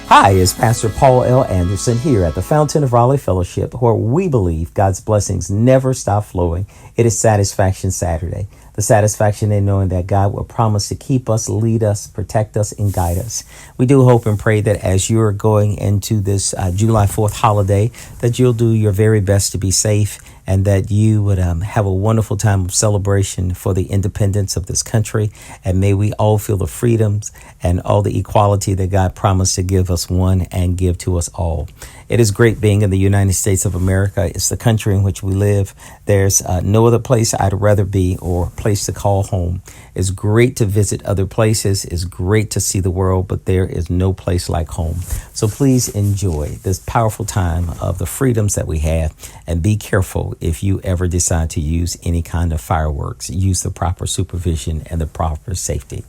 Hi, it's Pastor Paul L. Anderson here at the Fountain of Raleigh Fellowship, where we believe God's blessings never stop flowing. It is Satisfaction Saturday. The satisfaction in knowing that God will promise to keep us, lead us, protect us, and guide us. We do hope and pray that as you're going into this July 4th holiday, that you'll do your very best to be safe and that you would have a wonderful time of celebration for the independence of this country. And may we all feel the freedoms and all the equality that God promised to give us one and give to us all. It is great being in the United States of America. It's the country in which we live. There's no other place I'd rather be or place to call home. It's great to visit other places. It's great to see the world, but there is no place like home. So please enjoy this powerful time of the freedoms that we have, and be careful if you ever decide to use any kind of fireworks. Use the proper supervision and the proper safety.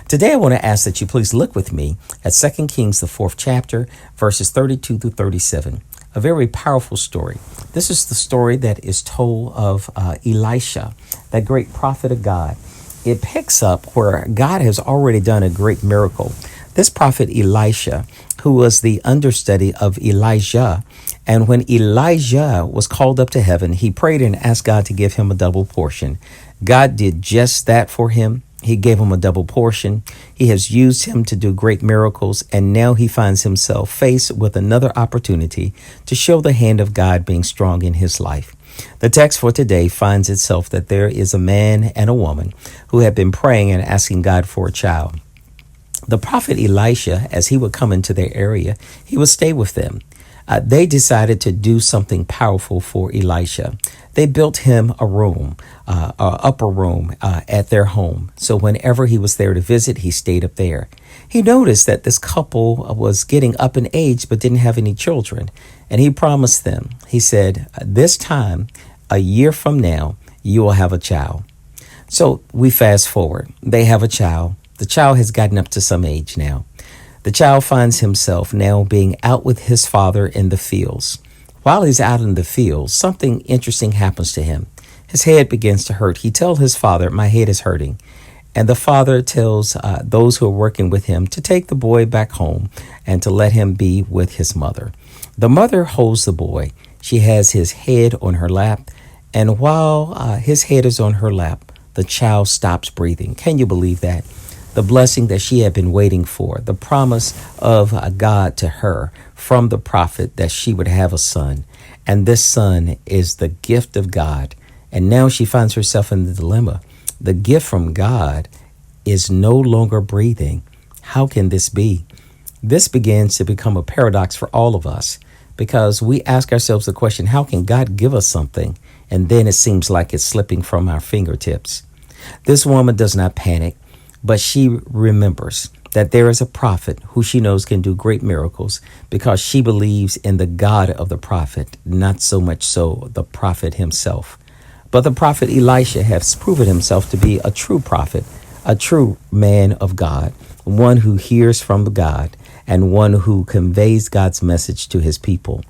Today, I want to ask that you please look with me at 2 Kings, the 4th chapter, verses 32 through 37. A very powerful story. This is the story that is told of Elisha, that great prophet of God. It picks up where God has already done a great miracle. This prophet Elisha, who was the understudy of Elijah, and when Elijah was called up to heaven, he prayed and asked God to give him a double portion. God did just that for him. He gave him a double portion. He has used him to do great miracles, and now he finds himself faced with another opportunity to show the hand of God being strong in his life. The text for today finds itself that there is a man and a woman who have been praying and asking God for a child. The prophet Elisha, as he would come into their area, he would stay with them. They decided to do something powerful for Elisha. They built him a room, an upper room at their home. So whenever he was there to visit, he stayed up there. He noticed that this couple was getting up in age but didn't have any children. And he promised them, he said, this time, a year from now, you will have a child. So we fast forward. They have a child. The child has gotten up to some age now. The child finds himself now being out with his father in the fields. While he's out in the fields, something interesting happens to him. His head begins to hurt. He tells his father, my head is hurting. And the father tells those who are working with him to take the boy back home and to let him be with his mother. The mother holds the boy. She has his head on her lap. And while his head is on her lap, the child stops breathing. Can you believe that? The blessing that she had been waiting for, the promise of God to her from the prophet that she would have a son. And this son is the gift of God. And now she finds herself in the dilemma. The gift from God is no longer breathing. How can this be? This begins to become a paradox for all of us, because we ask ourselves the question, how can God give us something and then it seems like it's slipping from our fingertips? This woman does not panic, but she remembers that there is a prophet who she knows can do great miracles, because she believes in the God of the prophet, not so much so the prophet himself. But the prophet Elisha has proven himself to be a true prophet, a true man of God, one who hears from God and one who conveys God's message to his people.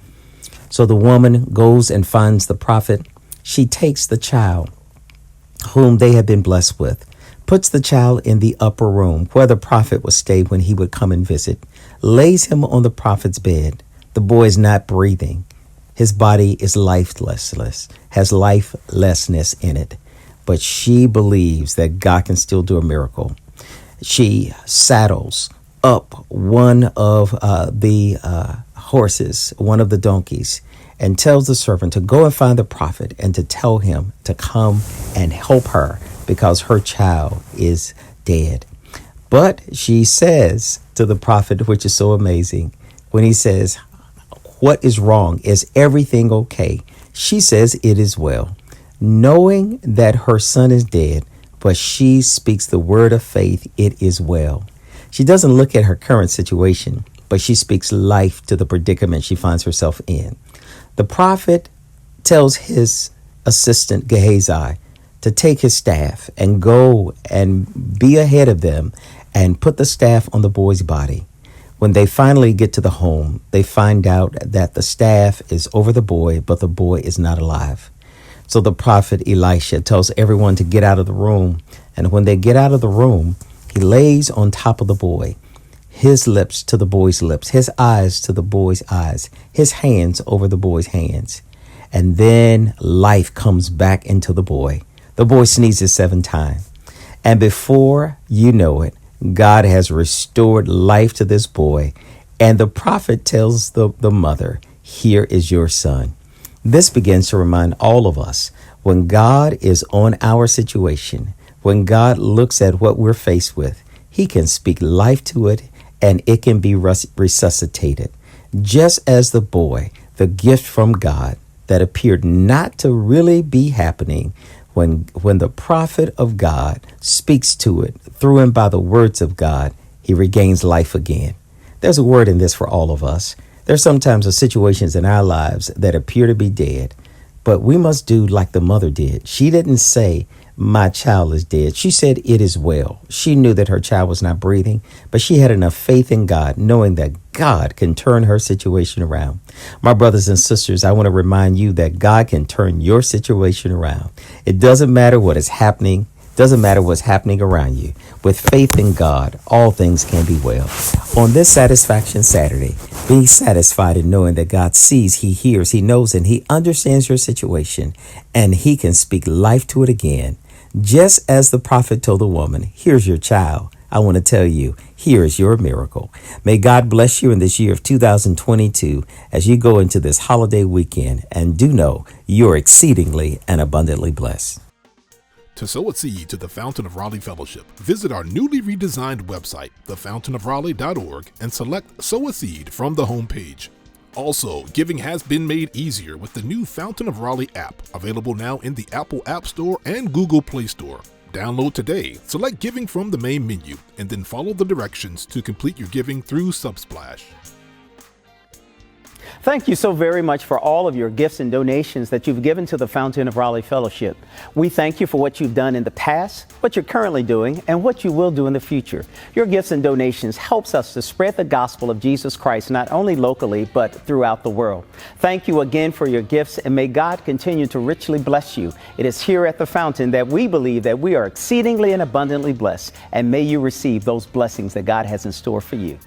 So the woman goes and finds the prophet. She takes the child whom they had been blessed with, puts the child in the upper room where the prophet would stay when he would come and visit, lays him on the prophet's bed. The boy is not breathing. His body is lifeless, has lifelessness in it. But she believes that God can still do a miracle. She saddles up one of the horses, one of the donkeys, and tells the servant to go and find the prophet and to tell him to come and help her because her child is dead. But she says to the prophet, which is so amazing, when he says, what is wrong? Is everything okay? She says it is well, knowing that her son is dead, but she speaks the word of faith, it is well. She doesn't look at her current situation, but she speaks life to the predicament she finds herself in. The prophet tells his assistant Gehazi to take his staff and go and be ahead of them and put the staff on the boy's body. When they finally get to the home, they find out that the staff is over the boy, but the boy is not alive. So the prophet Elisha tells everyone to get out of the room. And when they get out of the room, he lays on top of the boy. his lips to the boy's lips, his eyes to the boy's eyes, his hands over the boy's hands. And then life comes back into the boy. The boy sneezes 7 times. And before you know it, God has restored life to this boy. And the prophet tells the mother, here is your son. This begins to remind all of us, when God is on our situation, when God looks at what we're faced with, he can speak life to it and it can be resuscitated. Just as the boy, the gift from God that appeared not to really be happening, when the prophet of God speaks to it through and by the words of God, he regains life again. There's a word in this for all of us. There's sometimes situations in our lives that appear to be dead, but we must do like the mother did. She didn't say, my child is dead. She said, it is well. She knew that her child was not breathing, but she had enough faith in God, knowing that God can turn her situation around. My brothers and sisters, I want to remind you that God can turn your situation around. It doesn't matter what is happening. Doesn't matter what's happening around you. With faith in God, all things can be well. On this Satisfaction Saturday, be satisfied in knowing that God sees, he hears, he knows, and he understands your situation, and he can speak life to it again. Just as the prophet told the woman, here's your child. I want to tell you, here is your miracle. May God bless you in this year of 2022 as you go into this holiday weekend, and do know you're exceedingly and abundantly blessed. To sow a seed to the Fountain of Raleigh Fellowship, visit our newly redesigned website, thefountainofraleigh.org, and select Sow a Seed from the homepage. Also, giving has been made easier with the new Fountain of Raleigh app, available now in the Apple App Store and Google Play Store. Download today, select Giving from the main menu, and then follow the directions to complete your giving through Subsplash. Thank you so very much for all of your gifts and donations that you've given to the Fountain of Raleigh Fellowship. We thank you for what you've done in the past, what you're currently doing, and what you will do in the future. Your gifts and donations helps us to spread the gospel of Jesus Christ, not only locally, but throughout the world. Thank you again for your gifts, and may God continue to richly bless you. It is here at the Fountain that we believe that we are exceedingly and abundantly blessed, and may you receive those blessings that God has in store for you.